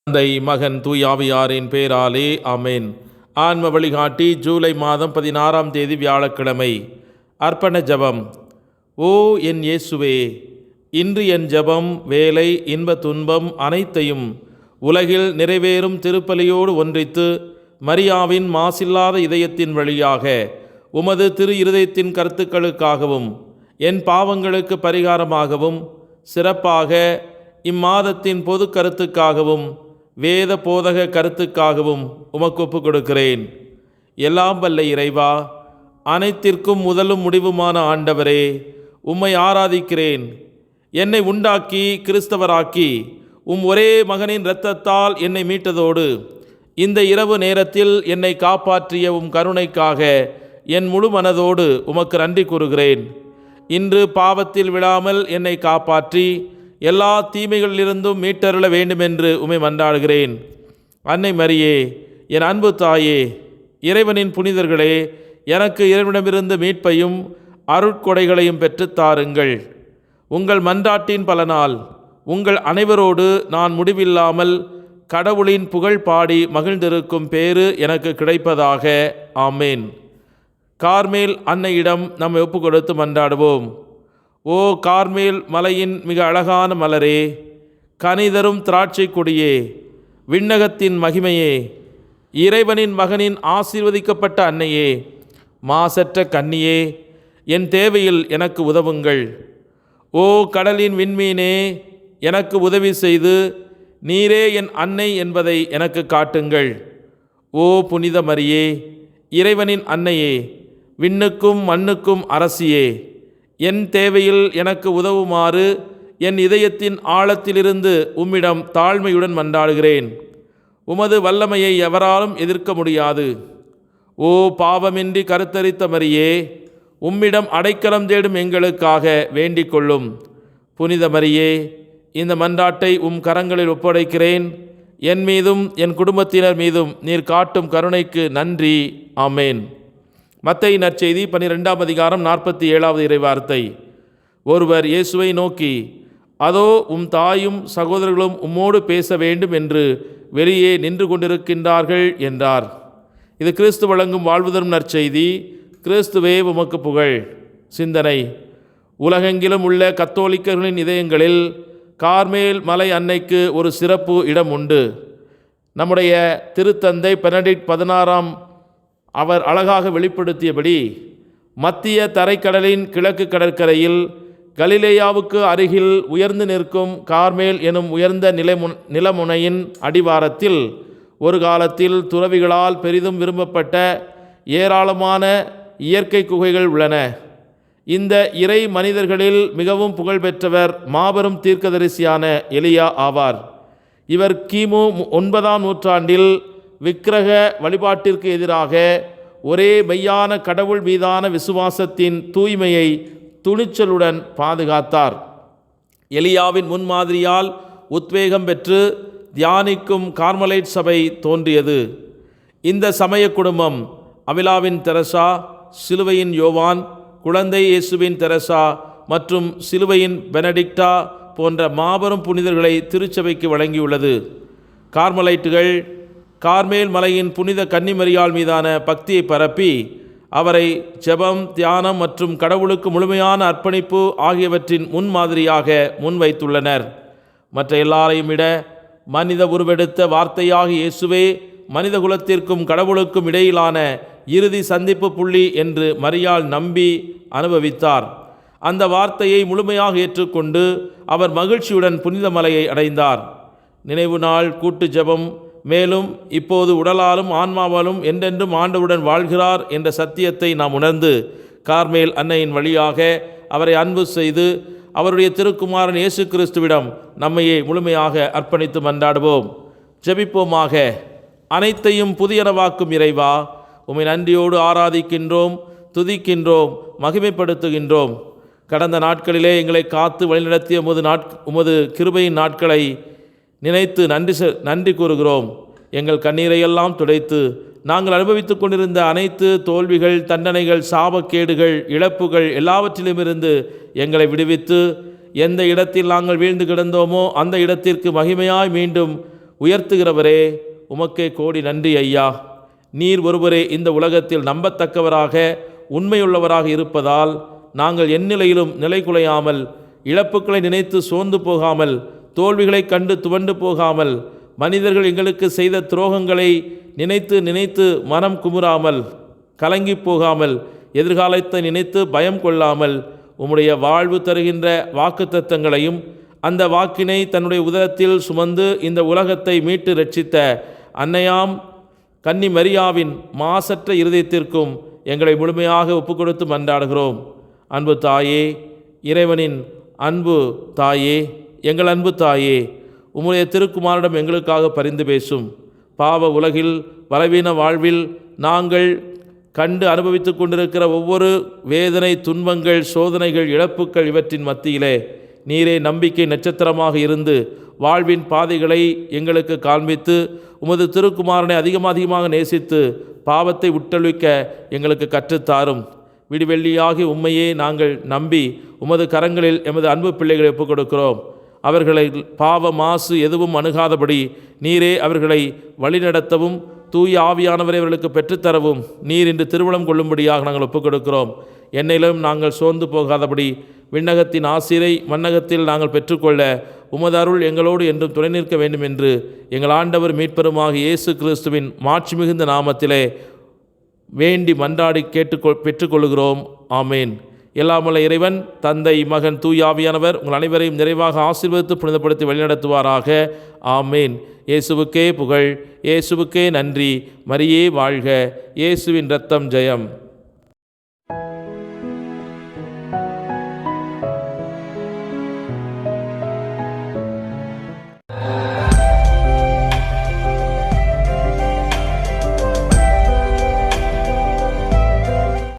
தந்தை மகன் தூயாவியாரின் பேராலே ஆமென். ஆன்ம வழிகாட்டி ஜூலை மாதம் 16ஆம் தேதி வியாழக்கிழமை. அர்ப்பண ஜெபம். ஓ என் இயேசுவே, இன்று என் ஜெபம், வேலை, இன்ப துன்பம் அனைத்தையும் உலகில் நிறைவேறும் திருப்பலியோடு ஒன்றித்து மரியாவின் மாசில்லாத இதயத்தின் வழியாக உமது திரு இருதயத்தின் கருத்துக்களுக்காகவும் என் பாவங்களுக்கு பரிகாரமாகவும் சிறப்பாக இம்மாதத்தின் பொது கருத்துக்காகவும் வேத போதக கருத்துக்காகவும் உமக்கு ஒப்புக் கொடுக்கிறேன். எல்லாம் வல்ல இறைவா, அனைத்திற்கும் முதலும் முடிவுமான ஆண்டவரே, உம்மை ஆராதிக்கிறேன். என்னை உண்டாக்கி கிறிஸ்தவராக்கி ஒரே மகனின் இரத்தத்தால் என்னை மீட்டதோடு இந்த இரவு நேரத்தில் என்னை காப்பாற்றிய கருணைக்காக என் முழு மனதோடு உமக்கு நன்றி கூறுகிறேன். இன்று பாவத்தில் விழாமல் என்னை காப்பாற்றி எல்லா தீமைகளிலிருந்தும் மீட்டருள வேண்டுமென்று உம்மை மன்றாடுகிறேன். அன்னை மரியே, என் அன்பு தாயே, இறைவனின் புனிதர்களே, எனக்கு இறைவனிடமிருந்து மீட்பையும் அருட்கொடைகளையும் பெற்றுத்தாருங்கள். உங்கள் மன்றாட்டின் பலனால் உங்கள் அனைவரோடு நான் முடிவில்லாமல் கடவுளின் புகழ் பாடி மகிழ்ந்திருக்கும் பேறு எனக்கு கிடைப்பதாக. ஆமேன். கார்மேல் அன்னையிடம் நம்மை ஒப்புக் கொடுத்து மன்றாடுவோம். ஓ கார்மேல் மலையின் மிக அழகான மலரே, கனிதரும் திராட்சை கொடியே, விண்ணகத்தின் மகிமையே, இறைவனின் மகனின் ஆசீர்வதிக்கப்பட்ட அன்னையே, மாசற்ற கன்னியே, என் தேவையில் எனக்கு உதவுங்கள். ஓ கடலின் விண்மீனே, எனக்கு உதவி செய்து நீரே என் அன்னை என்பதை எனக்கு காட்டுங்கள். ஓ புனித மரியே, இறைவனின் அன்னையே, விண்ணுக்கும் மண்ணுக்கும் அரசியே, என் தேவையில் எனக்கு உதவுமாறு என் இதயத்தின் ஆழத்திலிருந்து உம்மிடம் தாழ்மையுடன் மன்றாடுகிறேன். உமது வல்லமையை எவராலும் எதிர்க்க முடியாது. ஓ பாவமின்றி கருத்தரித்த மரியே, உம்மிடம் அடைக்கலம் தேடும் எங்களுக்காக வேண்டிக் கொள்ளும். புனித மரியே, இந்த மன்றாட்டை கரங்களில் ஒப்படைக்கிறேன். என் மீதும் என் குடும்பத்தினர் மீதும் நீர் காட்டும் கருணைக்கு நன்றி. ஆமேன். மத்தேயு நற்செய்தி 12ஆம் அதிகாரம் 47வது இறைவார்த்தை. ஒருவர் இயேசுவை நோக்கி, அதோ தாயும் சகோதரர்களும் உம்மோடு பேச வேண்டும் என்று வெளியே நின்று கொண்டிருக்கின்றார்கள் என்றார். இது கிறிஸ்து வழங்கும் வாழ்வு தரும் நற்செய்தி. கிறிஸ்துவே உமக்கு புகழ். சிந்தனை. உலகெங்கிலும் உள்ள கத்தோலிக்கர்களின் இதயங்களில் கார்மேல் மலை அன்னைக்கு ஒரு சிறப்பு இடம் உண்டு. நம்முடைய திருத்தந்தை பெனடிக்ட் 16ஆம் அவர் அழகாக வெளிப்படுத்தியபடி மத்திய தரைக்கடலின் கிழக்கு கடற்கரையில் கலிலேயாவுக்கு அருகில் உயர்ந்து நிற்கும் கார்மேல் எனும் உயர்ந்த நிலமுனையின் அடிவாரத்தில் ஒரு காலத்தில் துறவிகளால் பெரிதும் விரும்பப்பட்ட ஏராளமான இயற்கை குகைகள் உள்ளன. இந்த இறை மனிதர்களில் மிகவும் புகழ்பெற்றவர் மாபெரும் தீர்க்கதரிசியான எலியா ஆவார். இவர் கிமு 9ஆம் நூற்றாண்டில் விக்கிரக வழிபாட்டிற்கு எதிராக ஒரே மெய்யான கடவுள் மீதான விசுவாசத்தின் தூய்மையை துணிச்சலுடன் பாதுகாத்தார். எலியாவின் முன்மாதிரியால் உத்வேகம் பெற்று தியானிக்கும் கார்மலைட் சபை தோன்றியது. இந்த சமய குடும்பம் அவிலாவின் தெரசா, சிலுவையின் யோவான், குழந்தை இயேசுவின் தெரசா மற்றும் சிலுவையின் பெனடிக்டா போன்ற மாபெரும் புனிதர்களை திருச்சபைக்கு வழங்கியுள்ளது. கார்மலைட்டுகள் கார்மேல் மலையின் புனித கன்னிமரியாள் மீதான பக்தியை பரப்பி அவரை ஜெபம், தியானம் மற்றும் கடவுளுக்கு முழுமையான அர்ப்பணிப்பு ஆகியவற்றின் முன்மாதிரியாக முன்வைத்துள்ளனர். மற்ற எல்லாரையும் விட மனித உருவெடுத்த வார்த்தையாக இயேசுவே மனித குலத்திற்கும் கடவுளுக்கும் இடையிலான இறுதி சந்திப்பு புள்ளி என்று மரியாள் நம்பி அனுபவித்தார். அந்த வார்த்தையை முழுமையாக ஏற்றுக்கொண்டு அவர் மகிழ்ச்சியுடன் புனித மலையை அடைந்தார். நினைவு நாள் கூட்டு ஜெபம். மேலும் இப்போது உடலாலும் ஆன்மாவாலும் என்றென்றும் ஆண்டவுடன் வாழ்கிறார் என்ற சத்தியத்தை நாம் உணர்ந்து கார்மேல் அன்னையின் வழியாக அவரை அன்பு செய்து அவருடைய திருக்குமாரன் இயேசு கிறிஸ்துவிடம் நம்மையே முழுமையாக அர்ப்பணித்து மன்றாடுவோம். ஜெபிப்போமாக. அனைத்தையும் புதியனவாக்கும் இறைவா, உம்மை நன்றியோடு ஆராதிக்கின்றோம், துதிக்கின்றோம், மகிமைப்படுத்துகின்றோம். கடந்த நாட்களிலே எங்களை காத்து வழிநடத்திய உமது கிருபையின் நாட்களை நினைத்து நன்றி கூறுகிறோம். எங்கள் கண்ணீரையெல்லாம் துடைத்து நாங்கள் அனுபவித்து கொண்டிருந்த அனைத்து தோல்விகள், தண்டனைகள், சாபக்கேடுகள், இழப்புகள் எல்லாவற்றிலுமிருந்து எங்களை விடுவித்து எந்த இடத்தில் நாங்கள் வீழ்ந்து கிடந்தோமோ அந்த இடத்திற்கு மகிமையாய் மீண்டும் உயர்த்துகிறவரே, உமக்கே கோடி நன்றி ஐயா. நீர் ஒருவரே இந்த உலகத்தில் நம்பத்தக்கவராக உண்மையுள்ளவராக இருப்பதால் நாங்கள் எந்நிலையிலும் நிலை குலையாமல், இழப்புக்களை நினைத்து சோர்ந்து போகாமல், தோல்விகளை கண்டு துவண்டு போகாமல், மனிதர்கள் எங்களுக்கு செய்த துரோகங்களை நினைத்து நினைத்து மனம் குமுறாமல், கலங்கி போகாமல், எதிர்காலத்தை நினைத்து பயம் கொள்ளாமல், உம்முடைய வாழ்வு தருகின்ற வாக்குத்தத்தங்களையும் அந்த வாக்கினை தன்னுடைய உதரத்தில் சுமந்து இந்த உலகத்தை மீட்டு ரட்சித்த அன்னையாம் கன்னி மரியாவின் மாசற்ற இருதயத்திற்கும் எங்களை முழுமையாக ஒப்புக்கொடுத்து மன்றாடுகிறோம். அன்பு தாயே, இறைவனின் அன்பு தாயே, எங்கள் அன்பு தாயே, உம்முடைய திருக்குமாரிடம் எங்களுக்காக பரிந்து பேசும். பாவ உலகில், பலவீன வாழ்வில் நாங்கள் கண்டு அனுபவித்து கொண்டிருக்கிற ஒவ்வொரு வேதனை, துன்பங்கள், சோதனைகள், இழப்புக்கள் இவற்றின் மத்தியிலே நீரே நம்பிக்கை நட்சத்திரமாக இருந்து வாழ்வின் பாதைகளை எங்களுக்கு காண்பித்து உமது திருக்குமாரனை அதிகமாக நேசித்து பாவத்தை விட்டொழிக்க எங்களுக்கு கற்றுத்தாரும். விடிவெள்ளியாகி உம்மையே நாங்கள் நம்பி உமது கரங்களில் எமது அன்பு பிள்ளைகளை ஒப்புக் கொடுக்கிறோம். அவர்களை பாவ மாசு எதுவும் அணுகாதபடி நீரே அவர்களை வழிநடத்தவும் தூய ஆவியானவரை அவர்களுக்கு பெற்றுத்தரவும் நீர் இன்று திருமணம் கொள்ளும்படியாக நாங்கள் ஒப்புக் கொடுக்கிறோம். என்னிலும் நாங்கள் சோர்ந்து போகாதபடி விண்ணகத்தின் ஆசிரை மண்ணகத்தில் நாங்கள் பெற்றுக்கொள்ள உமது அருள் எங்களோடு என்றும் துணை நிற்க வேண்டும் என்று எங்கள் ஆண்டவர் மீட்பெருமாக இயேசு கிறிஸ்துவின் மாட்சி மிகுந்த நாமத்திலே வேண்டி மன்றாடி பெற்றுக்கொள்கிறோம். ஆமேன். எல்லாமல்ல இறைவன், தந்தை, மகன், தூய ஆவியானவர் உங்கள் அனைவரையும் நிறைவாக ஆசீர்வதித்து புனிதப்படுத்தி வழிநடத்துவாராக. ஆமேன். இயேசுவுக்கே புகழ், இயேசுவுக்கே நன்றி. மரியே வாழ்க. இயேசுவின் இரத்தம் ஜெயம்.